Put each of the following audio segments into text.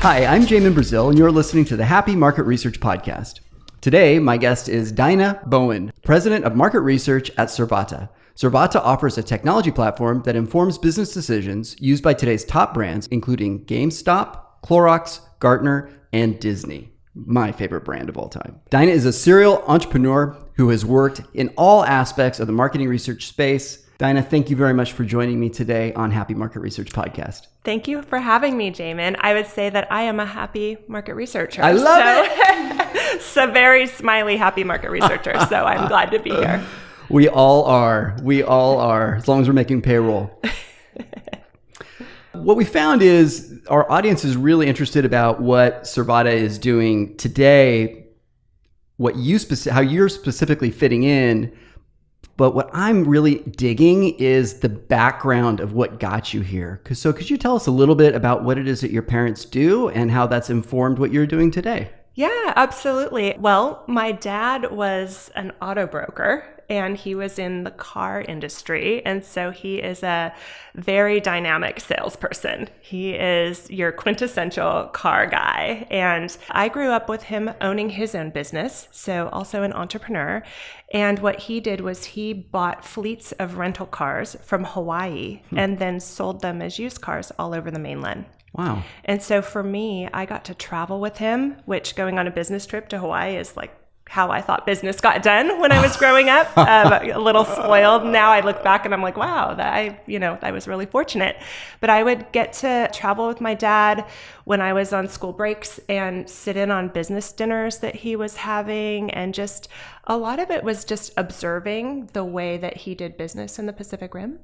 Hi, I'm Jamin Brazil, and you're listening to the Happy Market Research Podcast. Today, my guest is Dyna Boen, President of Market Research at Survata. Survata offers a technology platform that informs business decisions used by today's top brands, including GameStop, Clorox, Gartner, and Disney, my favorite brand of all time. Dyna is a serial entrepreneur who has worked in all aspects of the marketing research space. Dyna, thank you very much for joining me today on Happy Market Research Podcast. Thank you for having me, Jamin. I would say that I am a happy market researcher. I love it. So very smiley, happy market researcher. So I'm glad to be here. We all are. We all are, as long as we're making payroll. What we found is our audience is really interested about what Survata is doing today, how you're specifically fitting in. But what I'm really digging is the background of what got you here. So could you tell us a little bit about what it is that your parents do and how that's informed what you're doing today? Yeah, absolutely. Well, my dad was an auto broker and he was in the car industry. And so he is a very dynamic salesperson. He is your quintessential car guy. And I grew up with him owning his own business, so also an entrepreneur. And what he did was he bought fleets of rental cars from Hawaii and then sold them as used cars all over the mainland. Wow. And so for me, I got to travel with him, which going on a business trip to Hawaii is like how I thought business got done when I was growing up, a little spoiled. Now I look back and I'm like, wow, I was really fortunate. But I would get to travel with my dad when I was on school breaks and sit in on business dinners that he was having. And just a lot of it was just observing the way that he did business in the Pacific Rim.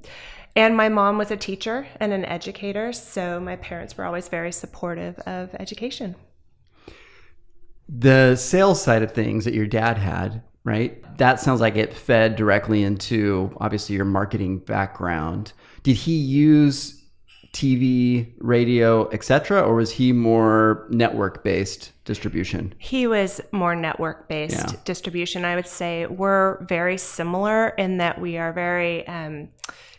And my mom was a teacher and an educator, so my parents were always very supportive of education. The sales side of things that your dad had, right? That sounds like it fed directly into, obviously, your marketing background. Did he use TV, radio, etc., or was he more network-based distribution? He was more network-based distribution. I would say we're very similar in that we are very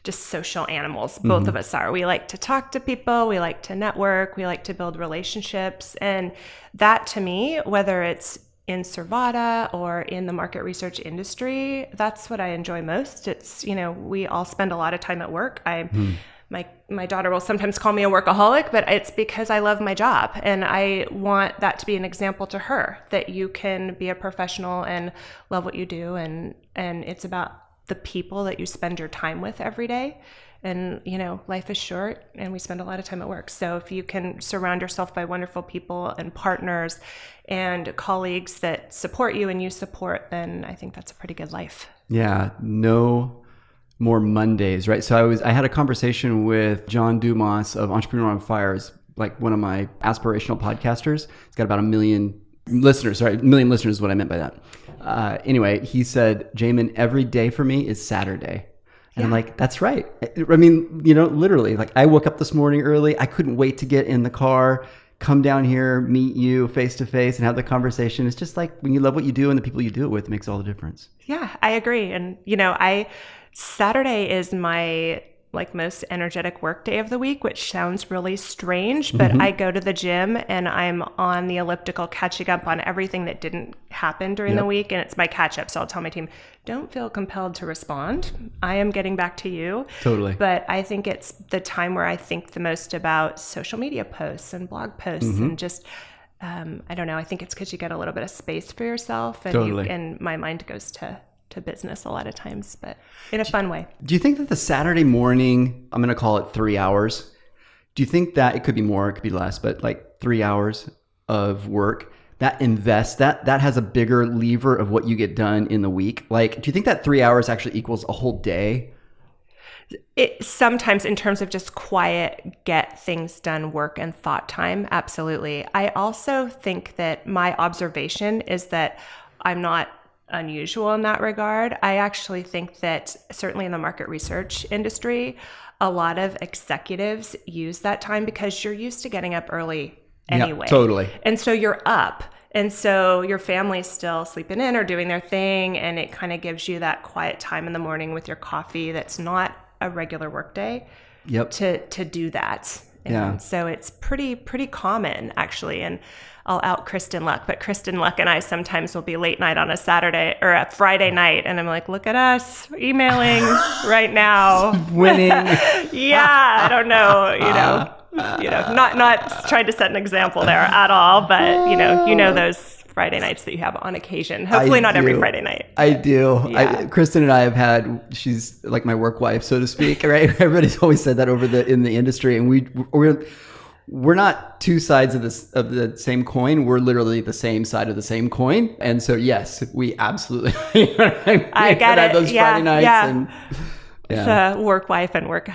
just social animals. Both of us are. We like to talk to people. We like to network. We like to build relationships. And that, to me, whether it's in Survata or in the market research industry, that's what I enjoy most. It's, we all spend a lot of time at work. My daughter will sometimes call me a workaholic, but it's because I love my job. And I want that to be an example to her that you can be a professional and love what you do. And it's about the people that you spend your time with every day. And, life is short and we spend a lot of time at work. So if you can surround yourself by wonderful people and partners and colleagues that support you and you support, then I think that's a pretty good life. Yeah. No more Mondays, right? So I had a conversation with John Dumas of Entrepreneur on Fire, like one of my aspirational podcasters. He's got about 1 million listeners. Sorry, 1 million listeners is what I meant by that. Anyway, he said, Jamin, every day for me is Saturday. And I'm like, that's right. I mean, literally, like I woke up this morning early. I couldn't wait to get in the car, come down here, meet you face to face and have the conversation. It's just like when you love what you do and the people you do it with, it makes all the difference. Yeah, I agree. And, Saturday is my most energetic work day of the week, which sounds really strange, but I go to the gym and I'm on the elliptical catching up on everything that didn't happen during the week. And it's my catch up. So I'll tell my team, don't feel compelled to respond. I am getting back to you. Totally. But I think it's the time where I think the most about social media posts and blog posts and just, I don't know. I think it's because you get a little bit of space for yourself and and my mind goes to business a lot of times, but in a fun way. Do you think that the Saturday morning, I'm going to call it 3 hours, do you think that it could be more, it could be less, but like 3 hours of work that has a bigger lever of what you get done in the week? Like, do you think that 3 hours actually equals a whole day? It sometimes, in terms of just quiet, get things done, work and thought time, absolutely. I also think that my observation is that I'm not unusual in that regard. I actually think that certainly in the market research industry, a lot of executives use that time because you're used to getting up early anyway. Yeah, totally. And so you're up. And so your family's still sleeping in or doing their thing. And it kind of gives you that quiet time in the morning with your coffee that's not a regular work day to do that. And so it's pretty common, actually. And I'll out Kristen Luck, but Kristen Luck and I sometimes will be late night on a Saturday or a Friday night. And I'm like, look at us emailing right now. Winning. Yeah, I don't know, not trying to set an example there at all, but you know those Friday nights that you have on occasion. Hopefully not every Friday night. I do. Yeah. Kristen and I have had, she's like my work wife, so to speak, right? Everybody's always said that in the industry. And we're not two sides of the same coin. We're literally the same side of the same coin. And so, yes, we absolutely. I get it. Those Friday nights. And, the work wife and work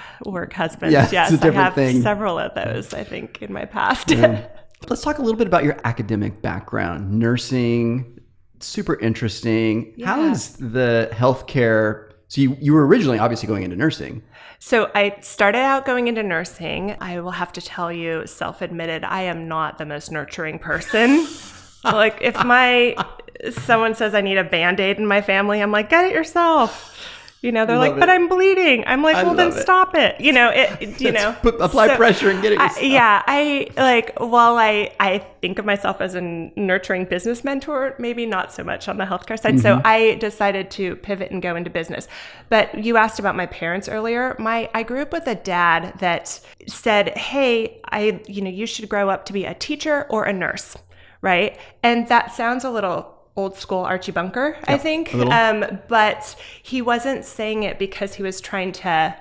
husband. Yeah, yes, it's a different I have thing. Several of those, I think, in my past. Yeah. Let's talk a little bit about your academic background. Nursing, super interesting. Yeah. How is the healthcare? So you were originally obviously going into nursing. So I started out going into nursing. I will have to tell you, self-admitted, I am not the most nurturing person. Like if someone says I need a Band-Aid in my family, I'm like, get it yourself. They're like, but I'm bleeding. I'm like, well, then stop it. Apply pressure and get it yourself. While I think of myself as a nurturing business mentor, maybe not so much on the healthcare side. Mm-hmm. So I decided to pivot and go into business. But you asked about my parents earlier. I grew up with a dad that said, hey, you should grow up to be a teacher or a nurse, right? And that sounds a little old school Archie Bunker, I think. But he wasn't saying it because he was trying to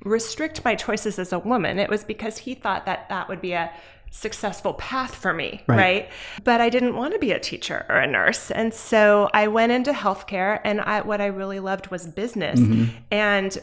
restrict my choices as a woman. It was because he thought that would be a successful path for me, right? But I didn't want to be a teacher or a nurse. And so I went into healthcare, and what I really loved was business. Mm-hmm. And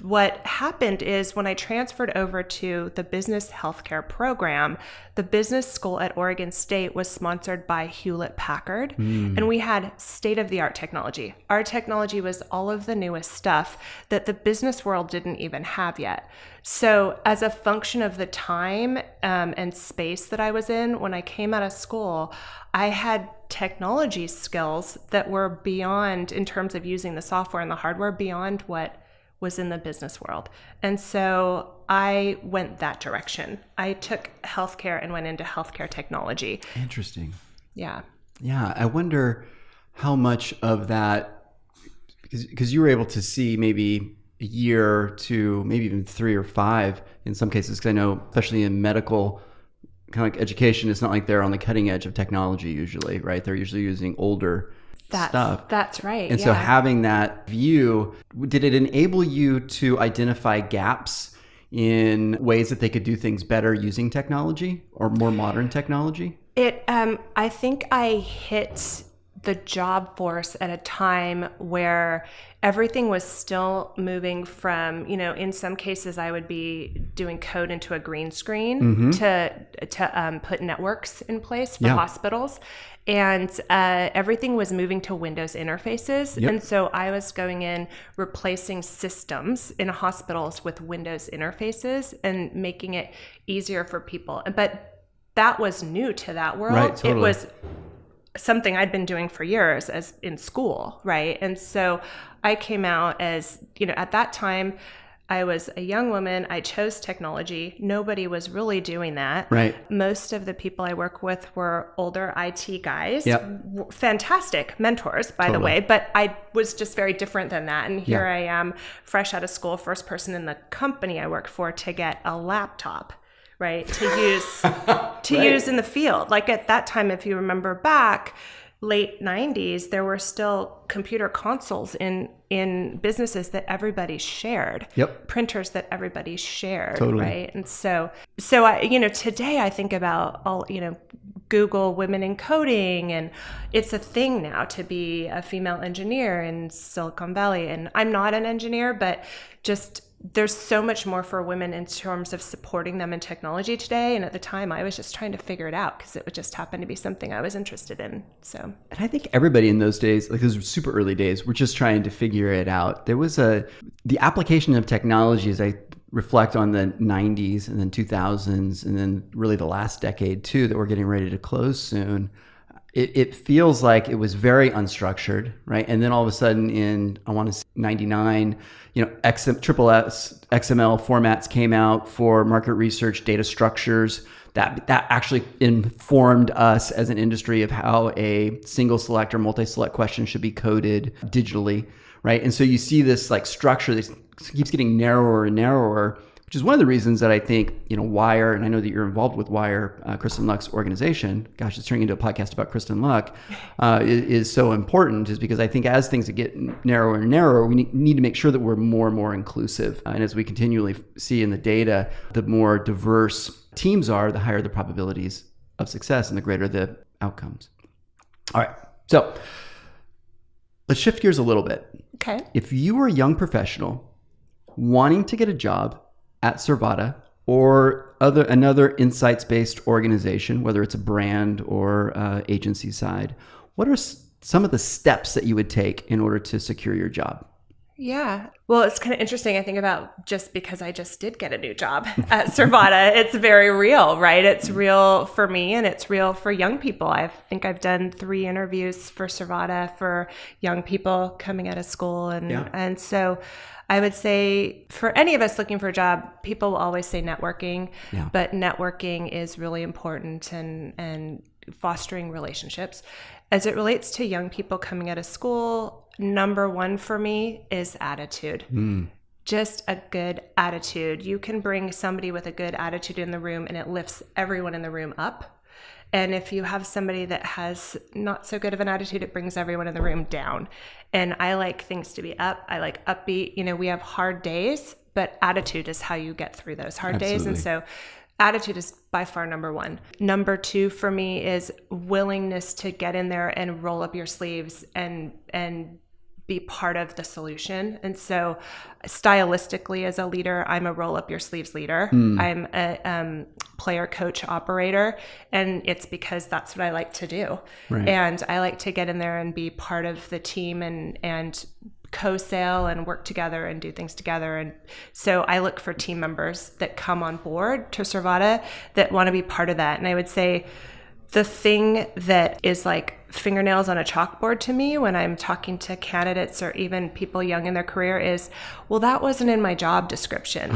what happened is when I transferred over to the business healthcare program, the business school at Oregon State was sponsored by Hewlett-Packard, and we had state-of-the-art technology. Our technology was all of the newest stuff that the business world didn't even have yet. So as a function of the time and space that I was in, when I came out of school, I had technology skills that were beyond, in terms of using the software and the hardware, beyond what was in the business world. And so I went that direction. I took healthcare and went into healthcare technology. Interesting. Yeah. Yeah. I wonder how much of that, because you were able to see maybe a year to maybe even 3 or 5 in some cases, because I know, especially in medical kind of like education, it's not like they're on the cutting edge of technology usually, right? They're usually using older stuff. That's right. And so having that view, did it enable you to identify gaps in ways that they could do things better using technology or more modern technology? I think I hit the job force at a time where everything was still moving from, in some cases I would be doing code into a green screen to put networks in place for hospitals. And everything was moving to Windows interfaces. Yep. And so I was going in, replacing systems in hospitals with Windows interfaces and making it easier for people. But that was new to that world. Right, totally. It was something I'd been doing for years as in school, right? And so I came out as, at that time, I was a young woman. I chose technology. Nobody was really doing that. Right. Most of the people I work with were older IT guys. Yep. Fantastic mentors, by the way, but I was just very different than that. And here I am, fresh out of school, first person in the company I work for to get a laptop, right? To use in the field. Like at that time, if you remember back, late 90s, there were still computer consoles in businesses that everybody shared. Yep. Printers that everybody shared. Totally. Right. And so I, today I think about all, Google women in coding, and it's a thing now to be a female engineer in Silicon Valley. And I'm not an engineer, but just there's so much more for women in terms of supporting them in technology today. And at the time, I was just trying to figure it out because it would just happen to be something I was interested in. So, and I think everybody in those days, like those were super early days, were just trying to figure it out. There was the application of technology, as I reflect on the 90s and then 2000s and then really the last decade too, that we're getting ready to close soon. it feels like it was very unstructured, right? And then all of a sudden in, I want to say 99, triple S XML formats came out for market research data structures that actually informed us as an industry of how a single select or multi-select question should be coded digitally, right? And so you see this like structure that keeps getting narrower and narrower, which is one of the reasons that I think, Wire, and I know that you're involved with Wire, Kristen Luck's organization, gosh, it's turning into a podcast about Kristen Luck, is so important, is because I think as things get narrower and narrower, we need to make sure that we're more and more inclusive. And as we continually see in the data, the more diverse teams are, the higher the probabilities of success and the greater the outcomes. All right, so let's shift gears a little bit. Okay. If you were a young professional wanting to get a job at Survata or another insights-based organization, whether it's a brand or agency side, what are some of the steps that you would take in order to secure your job? Yeah. Well, it's kind of interesting. I think about just because I just did get a new job at Survata, it's very real, right? It's real for me and it's real for young people. I think I've done 3 interviews for Survata for young people coming out of school. And so I would say for any of us looking for a job, people will always say networking, but networking is really important and fostering relationships. As it relates to young people coming out of school, number 1 for me is attitude. Just a good attitude. You can bring somebody with a good attitude in the room and it lifts everyone in the room up. And if you have somebody that has not so good of an attitude, it brings everyone in the room down. And I like things to be up. I like upbeat. We have hard days, but attitude is how you get through those hard days. And so attitude is by far number 1. Number 2 for me is willingness to get in there and roll up your sleeves and be part of the solution. And so stylistically as a leader, I'm a roll up your sleeves leader. I'm a player coach operator, and it's because that's what I like to do. Right. And I like to get in there and be part of the team and co-sale and work together and do things together. And so I look for team members that come on board to Survata that want to be part of that. And I would say the thing that is like fingernails on a chalkboard to me when I'm talking to candidates or even people young in their career is, well, that wasn't in my job description.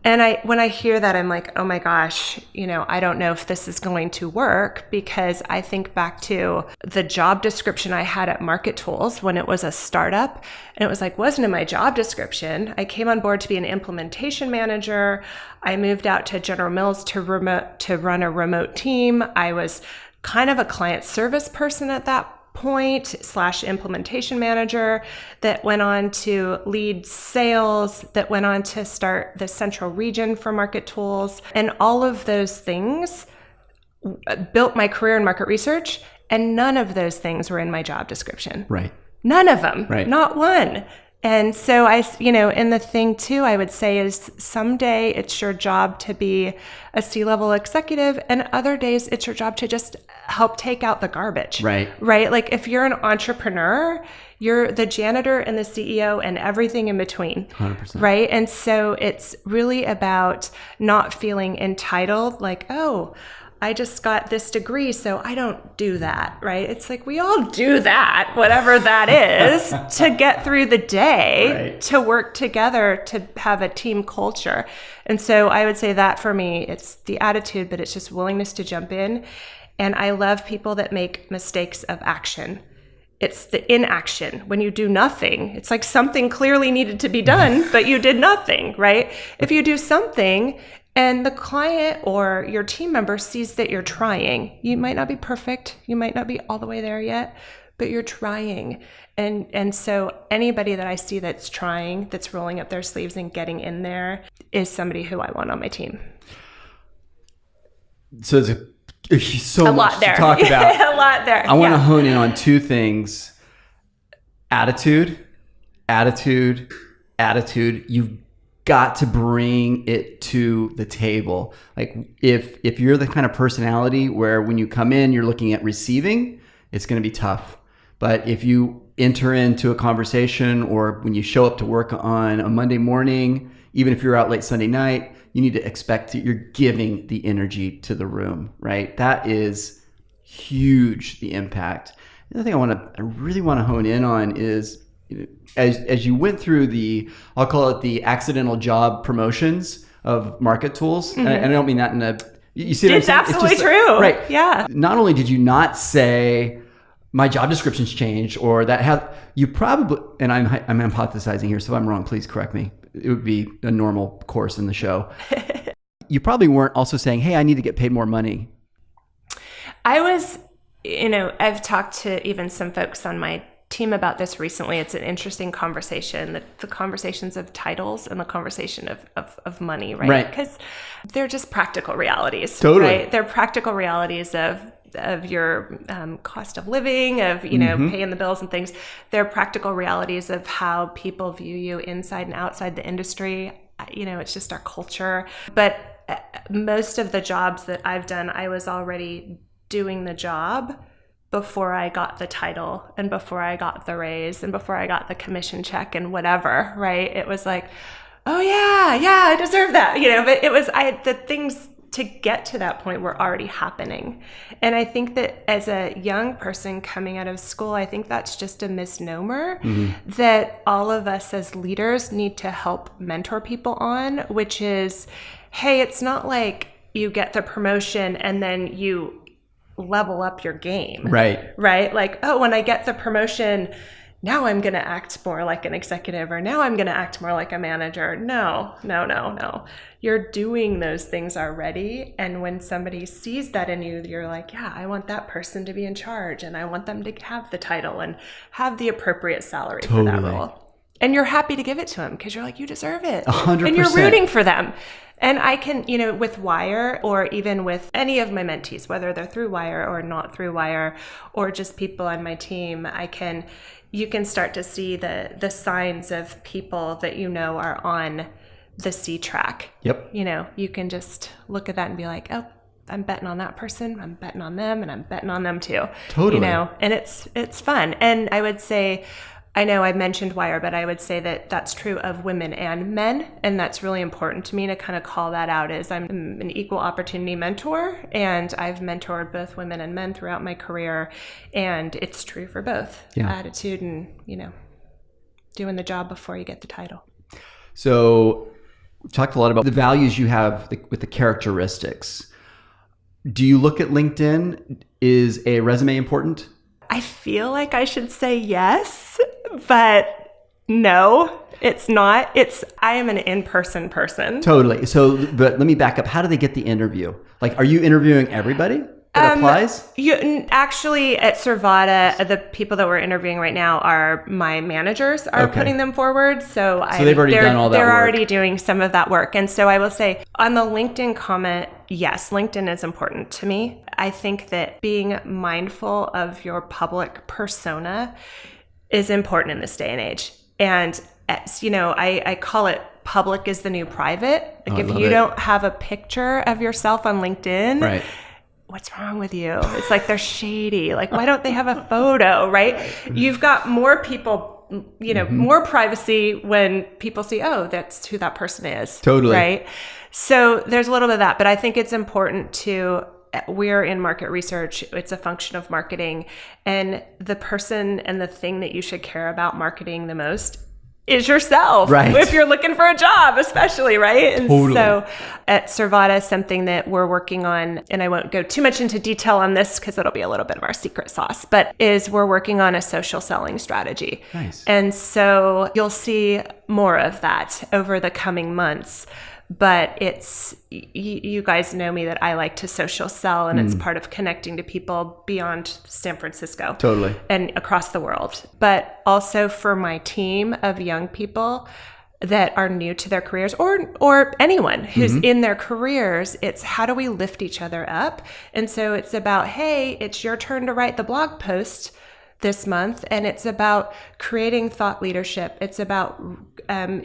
And when I hear that, I'm like, oh my gosh, I don't know if this is going to work, because I think back to the job description I had at Market Tools when it was a startup, and it was like, wasn't in my job description. I came on board to be an implementation manager. I moved out to General Mills to run a remote team. I was kind of a client service person at that point / implementation manager that went on to lead sales, that went on to start the central region for Market Tools. And all of those things built my career in market research. And none of those things were in my job description. Right. None of them. Right. Not one. And so and the thing too, I would say is someday it's your job to be a C-level executive, and other days it's your job to just help take out the garbage. Right. Right. Like if you're an entrepreneur, you're the janitor and the CEO and everything in between. 100%. Right. And so it's really about not feeling entitled, like, oh, I just got this degree, so I don't do that, right? It's like we all do that, whatever that is, to get through the day, right, to work together, to have a team culture. And so I would say that for me, it's the attitude, but it's just willingness to jump in. And I love people that make mistakes of action. It's the inaction. When you do nothing, it's like something clearly needed to be done, but you did nothing, right? If you do something and the client or your team member sees that you're trying, you might not be perfect, you might not be all the way there yet, but you're trying. And so anybody that I see that's trying, that's rolling up their sleeves and getting in there, is somebody who I want on my team. So there's so much to talk about. A lot there. I want to hone in on 2 things. Attitude. You've got to bring it to the table. Like if you're the kind of personality where when you come in, you're looking at receiving, it's going to be tough. But if you enter into a conversation, or when you show up to work on a Monday morning, even if you're out late Sunday night, you need to expect that you're giving the energy to the room, right? That is huge, the impact. The other thing I really want to hone in on is, as you went through I'll call it the accidental job promotions of market tools, and I don't mean that in a, you see what I'm saying? It's absolutely true. Right. Yeah. Not only did you not say, my job description's changed, or you probably, and I'm hypothesizing here, so if I'm wrong, please correct me. It would be a normal course in the show. You probably weren't also saying, hey, I need to get paid more money. I was, I've talked to even some folks on my team about this recently. It's an interesting conversation, the conversations of titles and the conversation of money, right? Because they're just practical realities. Totally. Right? They're practical realities of your cost of living, of, paying the bills and things. They're practical realities of how people view you inside and outside the industry. It's just our culture. But most of the jobs that I've done, I was already doing the job before I got the title and before I got the raise and before I got the commission check and whatever, right? It was like, oh yeah, I deserve that, but it was, the things to get to that point were already happening. And I think that as a young person coming out of school, I think that's just a misnomer that all of us as leaders need to help mentor people on, which is, hey, it's not like you get the promotion and then you level up your game. Right. Like, oh, when I get the promotion, now I'm going to act more like an executive, or now I'm going to act more like a manager. No. You're doing those things already. And when somebody sees that in you, you're like, yeah, I want that person to be in charge, and I want them to have the title and have the appropriate salary for that role. And you're happy to give it to them because you're like, you deserve it. 100%. And you're rooting for them. And I can, with Wire, or even with any of my mentees, whether they're through Wire or not through Wire, or just people on my team, you can start to see the signs of people that are on the C track. Yep. You can just look at that and be like, oh, I'm betting on that person, I'm betting on them, and I'm betting on them too. Totally. And it's fun. And I would say, I know I mentioned Wire, but I would say that that's true of women and men. And that's really important to me to kind of call that out, is I'm an equal opportunity mentor, and I've mentored both women and men throughout my career. And it's true for both. Attitude and, doing the job before you get the title. So we've talked a lot about the values you have with the characteristics. Do you look at LinkedIn? Is a resume important? I feel like I should say yes, but no, it's not. I am an in-person person. Totally. So, but let me back up. How do they get the interview? Like, are you interviewing everybody that applies? Actually, at Survata, the people that we're interviewing right now are my managers are putting them forward. So they've already done all that work. They're already doing some of that work. And so I will say, on the LinkedIn comment, yes, LinkedIn is important to me. I think that being mindful of your public persona is important in this day and age. And as I call it, public is the new private. Like, if you don't have a picture of yourself on LinkedIn, what's wrong with you? It's like they're shady. Like, why don't they have a photo, right? You've got more people, more privacy when people see, oh, that's who that person is. Totally. Right? So there's a little bit of that, but I think it's important we're in market research. It's a function of marketing, and the person and the thing that you should care about marketing the most is yourself. Right. If you're looking for a job, especially, right? And so at Survata, something that we're working on, and I won't go too much into detail on this because it'll be a little bit of our secret sauce, but we're working on a social selling strategy. Nice. And so you'll see more of that over the coming months. But you guys know me that I like to social sell, and it's part of connecting to people beyond San Francisco. Totally. And across the world. But also for my team of young people that are new to their careers, or anyone who's in their careers, it's how do we lift each other up? And so it's about, hey, it's your turn to write the blog post this month, and it's about creating thought leadership. It's about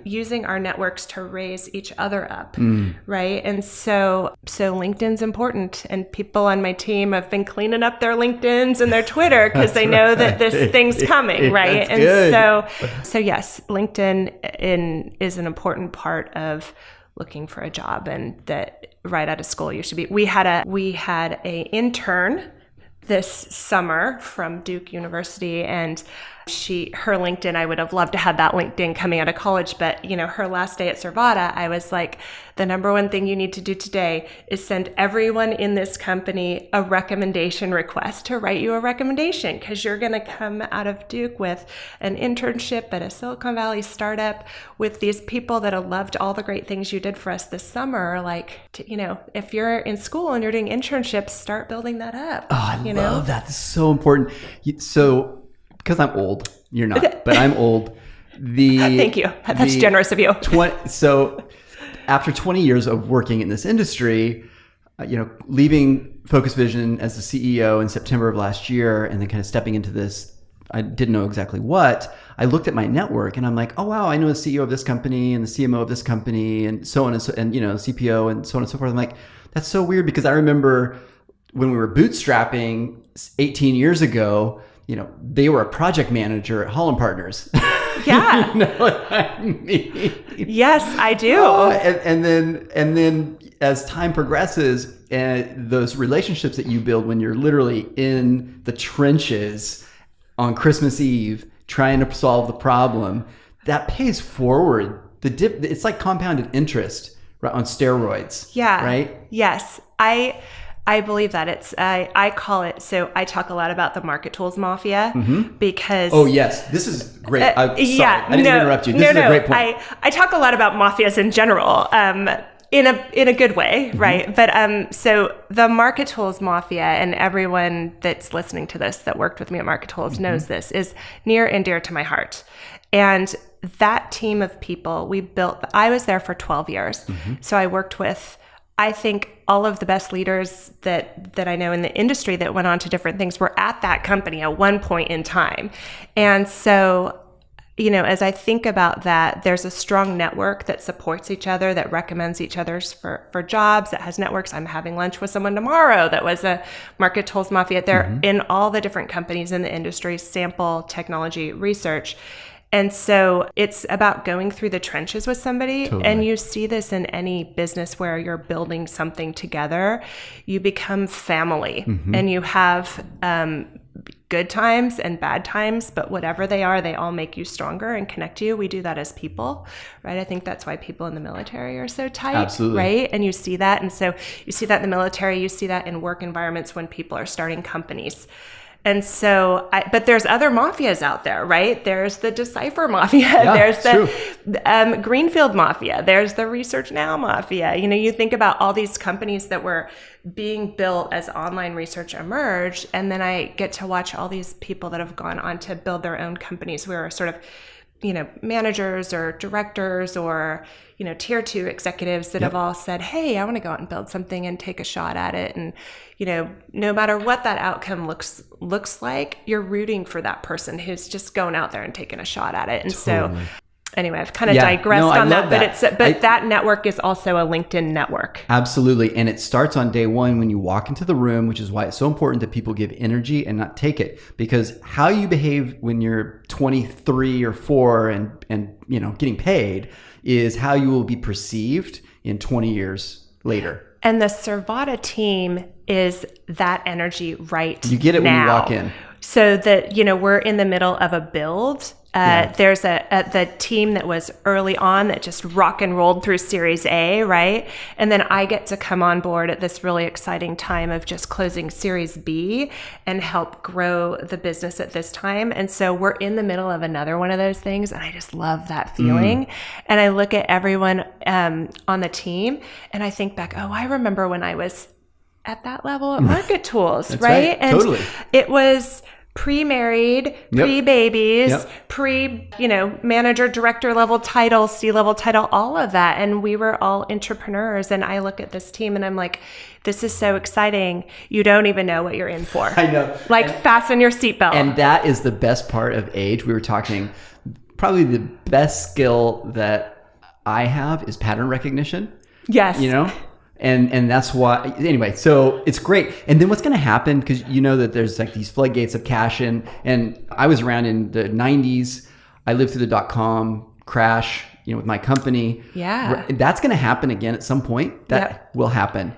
using our networks to raise each other up, right? And so LinkedIn's important, and people on my team have been cleaning up their LinkedIns and their Twitter because they know that this thing's coming, right? That's good. So yes, LinkedIn is an important part of looking for a job, and that right out of school you should be. We had a intern this summer from Duke University, and her LinkedIn, I would have loved to have that LinkedIn coming out of college, but her last day at Survata, I was like, the number one thing you need to do today is send everyone in this company a recommendation request to write you a recommendation, because you're going to come out of Duke with an internship at a Silicon Valley startup with these people that have loved all the great things you did for us this summer. Like, if you're in school and you're doing internships, start building that up. Oh, I love that. This is so important. So, because I'm old, you're not, but I'm old. Thank you. That's generous of you. So after 20 years of working in this industry, leaving Focus Vision as the CEO in September of last year, and then kind of stepping into this, I didn't know exactly what. I looked at my network and I'm like, oh wow, I know the CEO of this company and the CMO of this company and so on and CPO and so on and so forth. I'm like, that's so weird, because I remember when we were bootstrapping 18 years ago, they were a project manager at Holland Partners. Yeah. You know what I mean? Yes, I do. And then as time progresses, and those relationships that you build when you're literally in the trenches on Christmas Eve trying to solve the problem, that pays forward. It's like compounded interest, right, on steroids. Yeah. Right? Yes. I believe that. I call it, so I talk a lot about the market tools mafia, because... Oh, yes. This is great. I didn't interrupt you. This is a great point. I talk a lot about mafias in general, in a good way, right? But so the market tools mafia, and everyone that's listening to this that worked with me at Market Tools knows this, is near and dear to my heart. And that team of people I was there for 12 years. So I worked with, I think, all of the best leaders that I know in the industry that went on to different things were at that company at one point in time. And so, as I think about that, there's a strong network that supports each other, that recommends each other's for jobs, that has networks. I'm having lunch with someone tomorrow that was a Market Tools Mafia. They're in all the different companies in the industry, sample, technology, research. And so it's about going through the trenches with somebody. Totally. And you see this in any business where you're building something together. You become family, and you have good times and bad times, but whatever they are, they all make you stronger and connect you. We do that as people, right? I think that's why people in the military are so tight. Absolutely. Right? And you see that. And so you see that in the military, you see that in work environments when people are starting companies. And so, but there's other mafias out there, right? There's the Decipher Mafia. Yeah, there's the Greenfield Mafia. There's the Research Now Mafia. You think about all these companies that were being built as online research emerged. And then I get to watch all these people that have gone on to build their own companies who are sort of, managers or directors or, tier 2 executives that have all said, hey, I want to go out and build something and take a shot at it. And, no matter what that outcome looks like, you're rooting for that person who's just going out there and taking a shot at it. And so anyway, I've kind of digressed on that, but that network is also a LinkedIn network. Absolutely. And it starts on day one when you walk into the room, which is why it's so important that people give energy and not take it, because how you behave when you're 23 or 4 and getting paid is how you will be perceived in 20 years later. And the Survata team is that energy right now. You get it when you walk in. So that, we're in the middle of a build. There's the team that was early on that just rock and rolled through Series A, right? And then I get to come on board at this really exciting time of just closing Series B and help grow the business at this time. And so we're in the middle of another one of those things, and I just love that feeling. And I look at everyone on the team, and I think back, I remember when I was at that level at Market Tools, right? And totally. It was pre-married, pre-babies, manager, director level title, C-level title, all of that. And we were all entrepreneurs. And I look at this team and I'm like, this is so exciting. You don't even know what you're in for. I know. Fasten your seatbelt. And that is the best part of age. We were talking, probably the best skill that I have is pattern recognition. Yes. And that's why, anyway, so it's great. And then what's going to happen, because that there's like these floodgates of cash and I was around in the 90s. I lived through the .com crash, with my company. Yeah. That's going to happen again at some point. That will happen.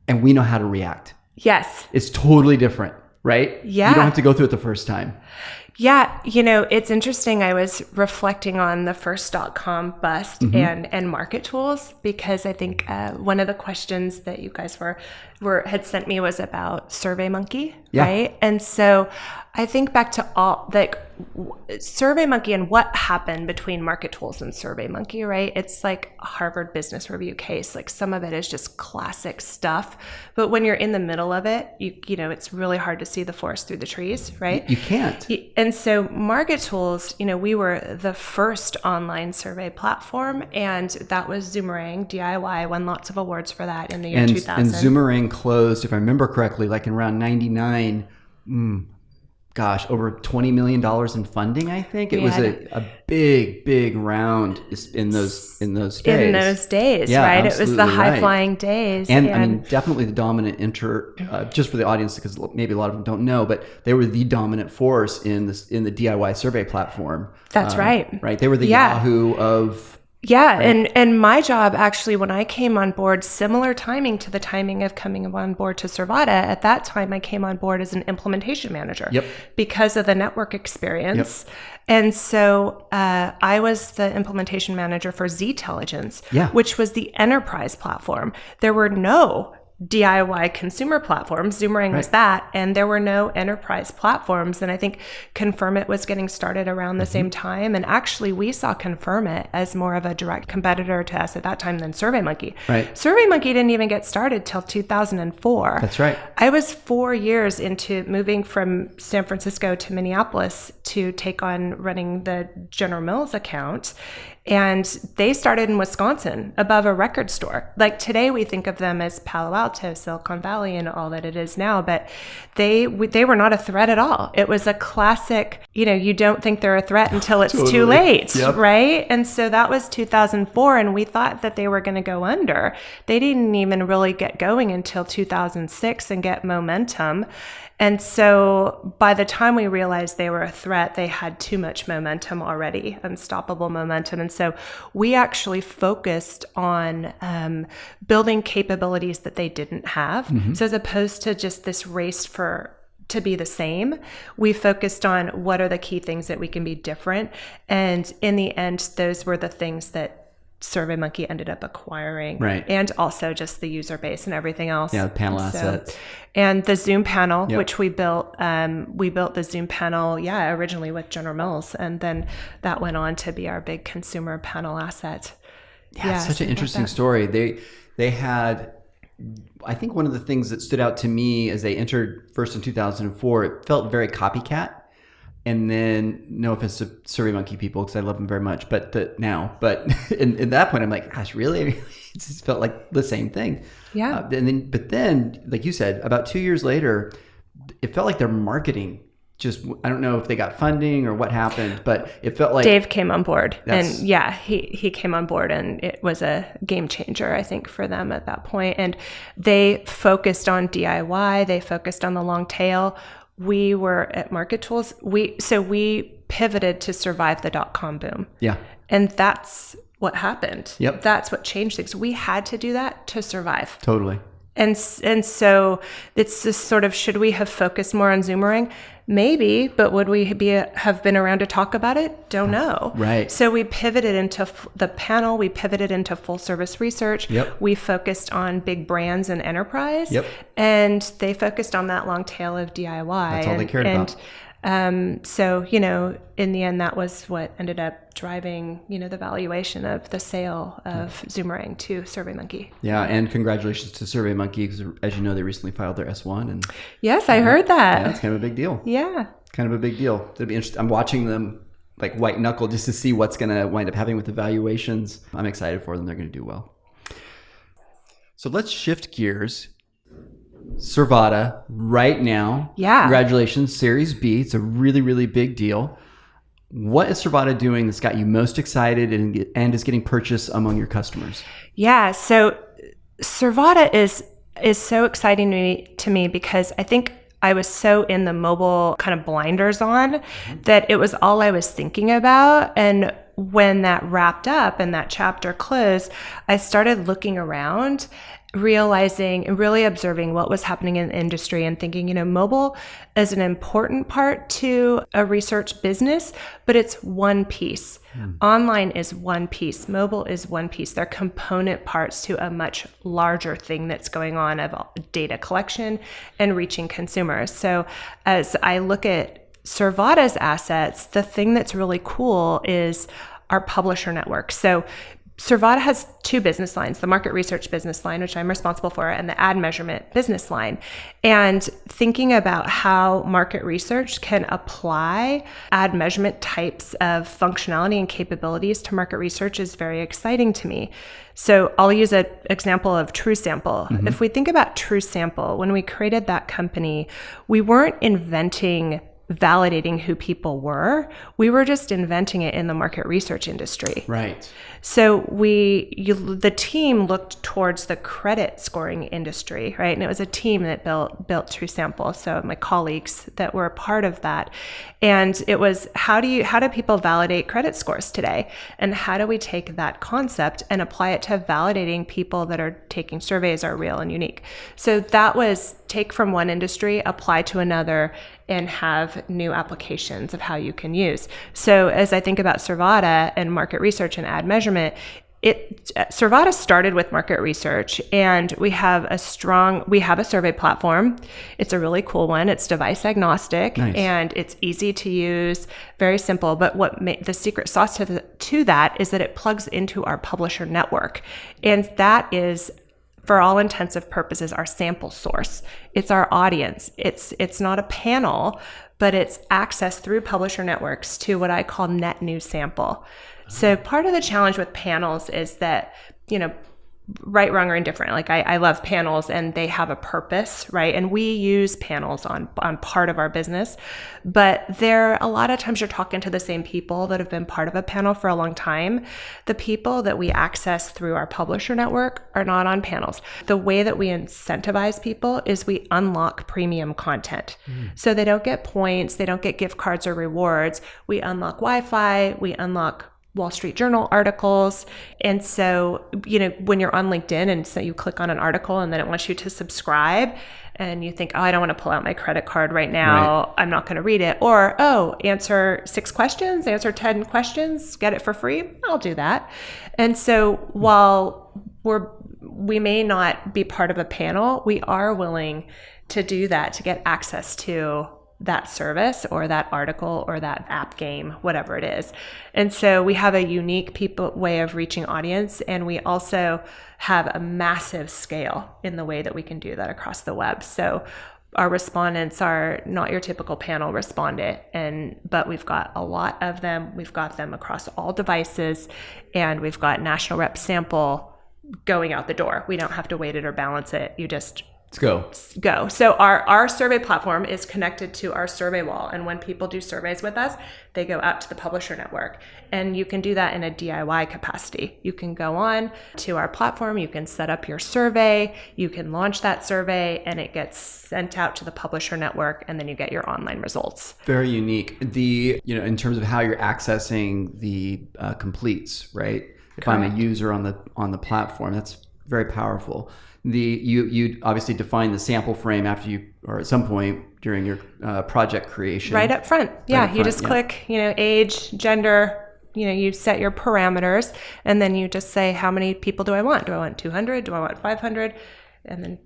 And we know how to react. Yes. It's totally different, right? Yeah. You don't have to go through it the first time. Yeah, it's interesting. I was reflecting on the first .com bust and market tools, because I think one of the questions that you guys had sent me was about SurveyMonkey, right? And so I think back to all SurveyMonkey and what happened between market tools and SurveyMonkey, right? It's like a Harvard Business Review case. Like, some of it is just classic stuff, but when you're in the middle of it, it's really hard to see the forest through the trees, right? You can't. And so market tools, we were the first online survey platform, and that was Zoomerang, DIY, won lots of awards for that in the year 2000. And Zoomerang closed, if I remember correctly, like in around 99, over $20 million in funding, I think. It was a big round in those days. In those days, right? It was the high-flying days. And I mean, definitely the dominant just for the audience, because maybe a lot of them don't know, but they were the dominant force in the DIY survey platform. That's right. Right? They were the Yahoo of... Yeah, right. And my job, actually, when I came on board, similar timing to the timing of coming on board to Survata, at that time I came on board as an implementation manager because of the network experience. And so I was the implementation manager for Ztelligence, which was the enterprise platform. There were no DIY consumer platforms. Zoomerang was that, and there were no enterprise platforms. And I think Confirmit was getting started around the same time. And actually, we saw Confirmit as more of a direct competitor to us at that time than SurveyMonkey. Right. SurveyMonkey didn't even get started till 2004. That's right. I was 4 years into moving from San Francisco to Minneapolis to take on running the General Mills account. And they started in Wisconsin above a record store. Like, today we think of them as Palo Alto, Silicon Valley, and all that it is now, but they were not a threat at all. It was a classic, you don't think they're a threat until it's too late, right? And so that was 2004, and we thought that they were going to go under. They didn't even really get going until 2006 and get momentum. And so by the time we realized they were a threat, they had too much momentum already, unstoppable momentum. And so we actually focused on building capabilities that they didn't have. So as opposed to just this race to be the same, we focused on what are the key things that we can be different. And in the end, those were the things that SurveyMonkey ended up acquiring, and also just the user base and everything else. Yeah, the panel assets. And the Zoom panel, which we built the Zoom panel, originally with General Mills, and then that went on to be our big consumer panel asset. Yeah, it's such an interesting story. They had, I think one of the things that stood out to me as they entered first in 2004, it felt very copycat. And then, no offense to SurveyMonkey people, because I love them very much, but in that point, I'm like, gosh, really? It just felt like the same thing. Yeah. But then, like you said, about 2 years later, it felt like their marketing just, I don't know if they got funding or what happened, but it felt like Dave came on board, and he came on board, and it was a game changer, I think, for them at that point. And they focused on DIY, they focused on the long tail. We were at Market Tools. We pivoted to survive the .com boom. Yeah. And that's what happened. Yep. That's what changed things. We had to do that to survive. Totally. And so it's this sort of, should we have focused more on Zoomerang? Maybe, but would we have been around to talk about it? Don't know. Right. So we pivoted into the panel. We pivoted into full service research. Yep. We focused on big brands and enterprise. Yep. And they focused on that long tail of DIY. That's all they cared about. So, in the end, that was what ended up driving, the valuation of the sale of Zoomerang to SurveyMonkey. Yeah, and congratulations to SurveyMonkey, because as you know, they recently filed their S1. And yes, I heard that. Yeah, it's kind of a big deal. Yeah. Kind of a big deal. It'll be interesting. I'm watching them like white knuckle just to see what's going to wind up happening with the valuations. I'm excited for them. They're going to do well. So let's shift gears. Survata right now. Yeah. Congratulations, Series B. It's a really, really big deal. What is Survata doing that's got you most excited and is getting purchased among your customers? Yeah. So Survata is so exciting to me because I think I was so in the mobile kind of blinders on that it was all I was thinking about. And when that wrapped up and that chapter closed, I started looking around realizing and really observing what was happening in the industry and thinking, mobile is an important part to a research business, but it's one piece. Online is one piece. Mobile is one piece. They're component parts to a much larger thing that's going on of data collection and reaching consumers. So as I look at Survata's assets, the thing that's really cool is our publisher network. So Survata has two business lines, the market research business line, which I'm responsible for, and the ad measurement business line. And thinking about how market research can apply ad measurement types of functionality and capabilities to market research is very exciting to me. So I'll use an example of TrueSample. If we think about TrueSample, when we created that company, we weren't inventing validating who people were. We were just inventing it in the market research industry. Right. So the team looked towards the credit scoring industry, right? And it was a team that built TrueSample. So my colleagues that were a part of that. And it was, how do people validate credit scores today? And how do we take that concept and apply it to validating people that are taking surveys are real and unique? So that was take from one industry, apply to another, and have new applications of how you can use. So as I think about Survata and market research and ad measurement, Survata started with market research, and we have a survey platform. It's a really cool one. It's device agnostic. Nice. And it's easy to use, very simple. But the secret sauce to that is that it plugs into our publisher network. And that is, for all intents and purposes, our sample source. It's our audience. It's not a panel, but it's access through publisher networks to what I call net new sample. So part of the challenge with panels is that, right, wrong, or indifferent. Like I love panels and they have a purpose, right? And we use panels on part of our business, but a lot of times you're talking to the same people that have been part of a panel for a long time. The people that we access through our publisher network are not on panels. The way that we incentivize people is we unlock premium content. So they don't get points, they don't get gift cards or rewards. We unlock Wi-Fi, we unlock Wall Street Journal articles. And so, when you're on LinkedIn and so you click on an article and then it wants you to subscribe and you think, I don't want to pull out my credit card right now. Right. I'm not going to read it. Or, answer 6 questions, answer 10 questions, get it for free. I'll do that. And so while we may not be part of a panel, we are willing to do that to get access to that service or that article or that app game, whatever it is. And so we have a unique way of reaching audience, and we also have a massive scale in the way that we can do that across the web. So our respondents are not your typical panel respondent, but we've got a lot of them. We've got them across all devices, and we've got national rep sample going out the door. We don't have to weight it or balance it. You just Let's go. So our survey platform is connected to our survey wall. And when people do surveys with us, they go out to the publisher network. And you can do that in a DIY capacity. You can go on to our platform, you can set up your survey, you can launch that survey, and it gets sent out to the publisher network, and then you get your online results. Very unique. In terms of how you're accessing the completes, right? If Correct. I'm a user on the platform, that's very powerful. You obviously define the sample frame after or at some point during your project creation. Right up front. Yeah, you just click, age, gender, you set your parameters, and then you just say, how many people do I want? Do I want 200? Do I want 500? And then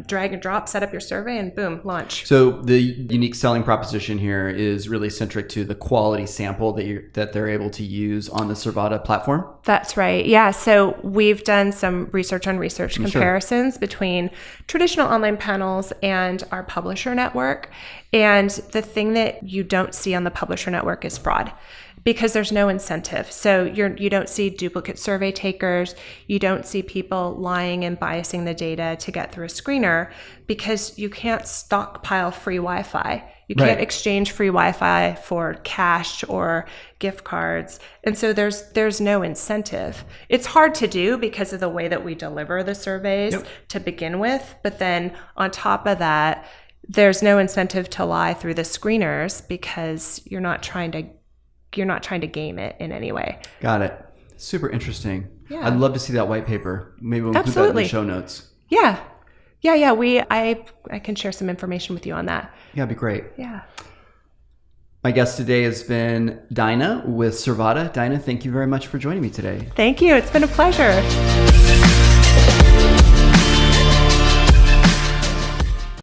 drag and drop, set up your survey, and boom, launch. So the unique selling proposition here is really centric to the quality sample that they're able to use on the Survata platform? That's right. Yeah. So we've done some research on research comparisons between traditional online panels and our publisher network. And the thing that you don't see on the publisher network is fraud, because there's no incentive. So you don't see duplicate survey takers. You don't see people lying and biasing the data to get through a screener, because you can't stockpile free Wi-Fi. You can't exchange free Wi-Fi for cash or gift cards. And so there's no incentive. It's hard to do because of the way that we deliver the surveys to begin with. But then on top of that, there's no incentive to lie through the screeners, because you're not trying to game it in any way. Got it. Super interesting. Yeah. I'd love to see that white paper. Maybe we'll put that in the show notes. Yeah. I can share some information with you on that. Yeah, it'd be great. Yeah. My guest today has been Dyna with Survata. Dyna, thank you very much for joining me today. Thank you. It's been a pleasure.